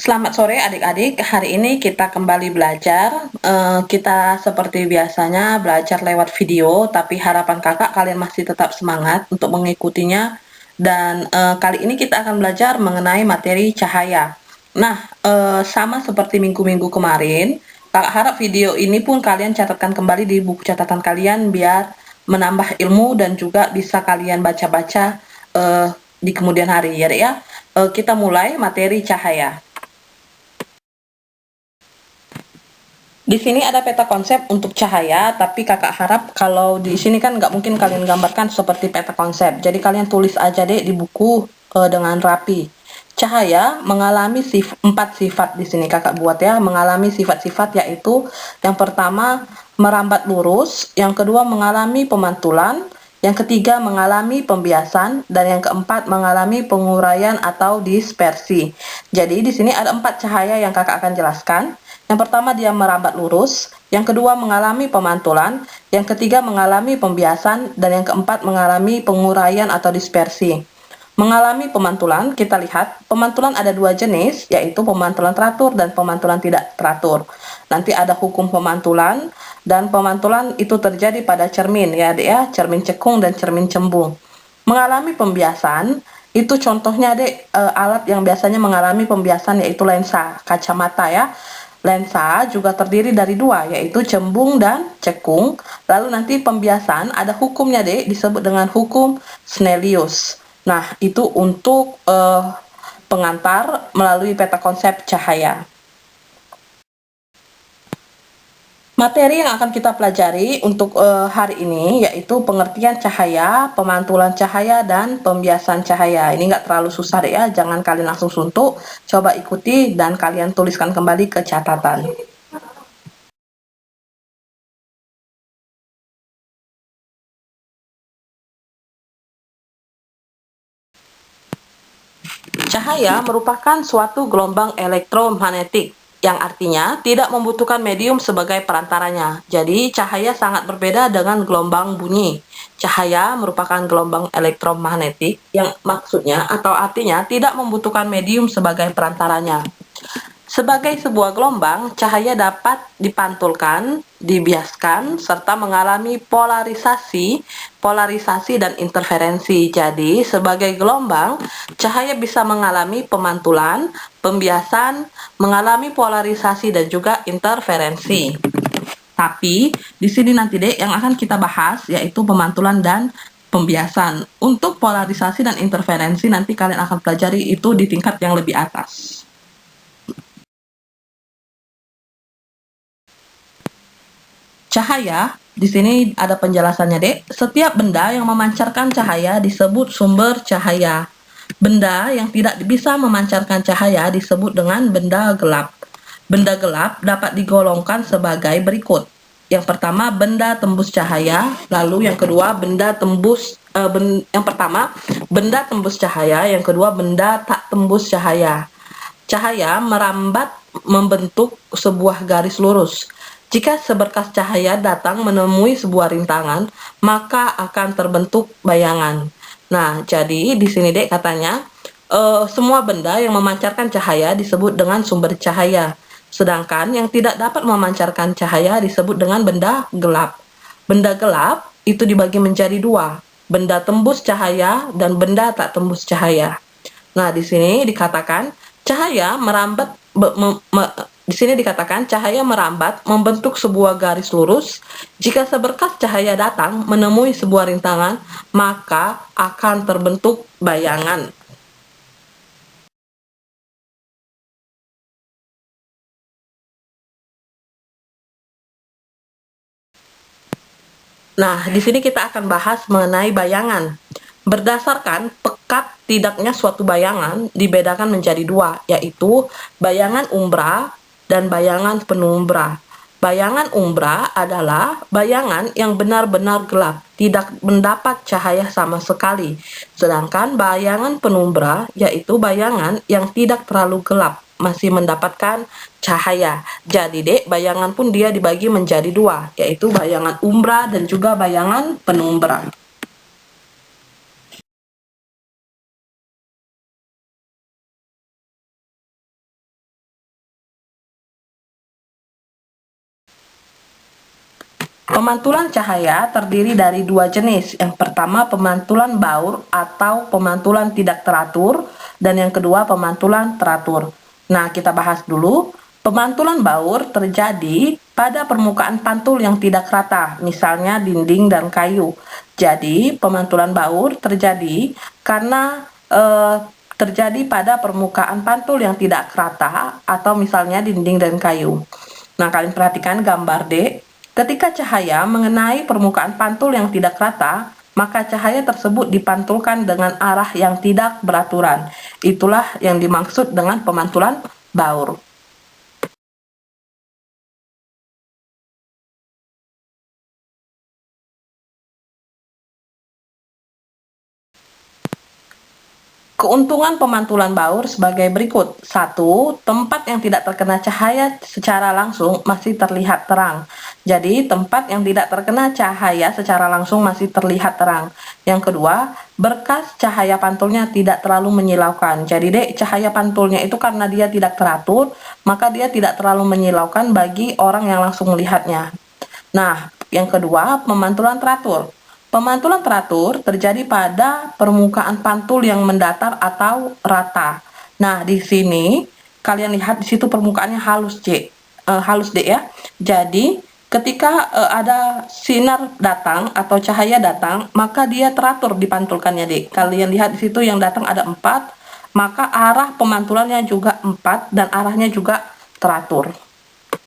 Selamat sore adik-adik, hari ini kita kembali belajar. Kita seperti biasanya belajar lewat video, tapi harapan kakak kalian masih tetap semangat untuk mengikutinya. Dan kali ini kita akan belajar mengenai materi cahaya. Nah, sama seperti minggu-minggu kemarin, kakak harap video ini pun kalian catatkan kembali di buku catatan kalian biar menambah ilmu dan juga bisa kalian baca-baca di kemudian hari ya dek ya. Kita mulai materi cahaya. Di sini ada peta konsep untuk cahaya, tapi kakak harap kalau di sini kan nggak mungkin kalian gambarkan seperti peta konsep. Jadi kalian tulis aja deh di buku dengan rapi. Cahaya mengalami 4 sifat di sini kakak buat ya, mengalami sifat-sifat yaitu yang pertama merambat lurus, yang kedua mengalami pemantulan, yang ketiga mengalami pembiasan, dan yang keempat mengalami penguraian atau dispersi. Jadi di sini ada 4 cahaya yang kakak akan jelaskan. Yang pertama dia merambat lurus, yang kedua mengalami pemantulan, yang ketiga mengalami pembiasan, dan yang keempat mengalami penguraian atau dispersi. Mengalami pemantulan, kita lihat pemantulan ada 2 jenis, yaitu pemantulan teratur dan pemantulan tidak teratur. Nanti ada hukum pemantulan, dan pemantulan itu terjadi pada cermin ya adik ya, cermin cekung dan cermin cembung. Mengalami pembiasan, itu contohnya adik alat yang biasanya mengalami pembiasan yaitu lensa kacamata ya. Lensa juga terdiri dari 2, yaitu cembung dan cekung. Lalu nanti pembiasan ada hukumnya dek, disebut dengan hukum Snellius. Nah, itu untuk pengantar melalui peta konsep cahaya. Materi yang akan kita pelajari untuk hari ini yaitu pengertian cahaya, pemantulan cahaya, dan pembiasan cahaya. Ini nggak terlalu susah deh ya, jangan kalian langsung suntuk. Coba ikuti dan kalian tuliskan kembali ke catatan. Cahaya merupakan suatu gelombang elektromagnetik yang artinya tidak membutuhkan medium sebagai perantaranya. Jadi, cahaya sangat berbeda dengan gelombang bunyi. Cahaya merupakan gelombang elektromagnetik yang maksudnya atau artinya tidak membutuhkan medium sebagai perantaranya. Sebagai sebuah gelombang, cahaya dapat dipantulkan, dibiaskan, serta mengalami polarisasi dan interferensi. Jadi, sebagai gelombang, cahaya bisa mengalami pemantulan, pembiasan, mengalami polarisasi, dan juga interferensi. Tapi, di sini nanti deh yang akan kita bahas yaitu pemantulan dan pembiasan. Untuk polarisasi dan interferensi nanti kalian akan pelajari itu di tingkat yang lebih atas. Cahaya, di sini ada penjelasannya, Dek. Setiap benda yang memancarkan cahaya disebut sumber cahaya. Benda yang tidak bisa memancarkan cahaya disebut dengan benda gelap. Benda gelap dapat digolongkan sebagai berikut. Yang pertama, benda tembus cahaya, lalu yang kedua, benda tembus yang pertama, benda tembus cahaya, yang kedua, benda tak tembus cahaya. Cahaya merambat membentuk sebuah garis lurus. Jika seberkas cahaya datang menemui sebuah rintangan, maka akan terbentuk bayangan. Nah, jadi di sini dek katanya, semua benda yang memancarkan cahaya disebut dengan sumber cahaya. Sedangkan yang tidak dapat memancarkan cahaya disebut dengan benda gelap. Benda gelap itu dibagi menjadi 2, benda tembus cahaya dan benda tak tembus cahaya. Nah, di sini dikatakan cahaya merambat di sini dikatakan cahaya merambat membentuk sebuah garis lurus. Jika seberkas cahaya datang menemui sebuah rintangan, maka akan terbentuk bayangan. Nah, di sini kita akan bahas mengenai bayangan. Berdasarkan pekat tidaknya suatu bayangan dibedakan menjadi 2, yaitu bayangan umbra dan bayangan penumbra. Bayangan umbra adalah bayangan yang benar-benar gelap, tidak mendapat cahaya sama sekali. Sedangkan bayangan penumbra yaitu bayangan yang tidak terlalu gelap, masih mendapatkan cahaya. Jadi dek, bayangan pun dia dibagi menjadi 2, yaitu bayangan umbra dan juga bayangan penumbra. Pemantulan cahaya terdiri dari dua jenis. Yang pertama pemantulan baur atau pemantulan tidak teratur, dan yang kedua pemantulan teratur. Nah, kita bahas dulu. Pemantulan baur terjadi pada permukaan pantul yang tidak rata, misalnya dinding dan kayu. Jadi, pemantulan baur terjadi karena terjadi pada permukaan pantul yang tidak rata atau misalnya dinding dan kayu. Nah, kalian perhatikan gambar D. Ketika cahaya mengenai permukaan pantul yang tidak rata, maka cahaya tersebut dipantulkan dengan arah yang tidak beraturan. Itulah yang dimaksud dengan pemantulan baur. Keuntungan pemantulan baur sebagai berikut. 1. Tempat yang tidak terkena cahaya secara langsung masih terlihat terang. Jadi, tempat yang tidak terkena cahaya secara langsung masih terlihat terang. Yang kedua, berkas cahaya pantulnya tidak terlalu menyilaukan. Jadi, cahaya pantulnya itu karena dia tidak teratur, maka dia tidak terlalu menyilaukan bagi orang yang langsung melihatnya. Nah, yang kedua, pemantulan teratur. Pemantulan teratur terjadi pada permukaan pantul yang mendatar atau rata. Nah, di sini kalian lihat di situ permukaannya halus halus D ya. Jadi, ketika ada sinar datang atau cahaya datang, maka dia teratur dipantulkannya D. Kalian lihat di situ yang datang ada 4, maka arah pemantulannya juga 4 dan arahnya juga teratur.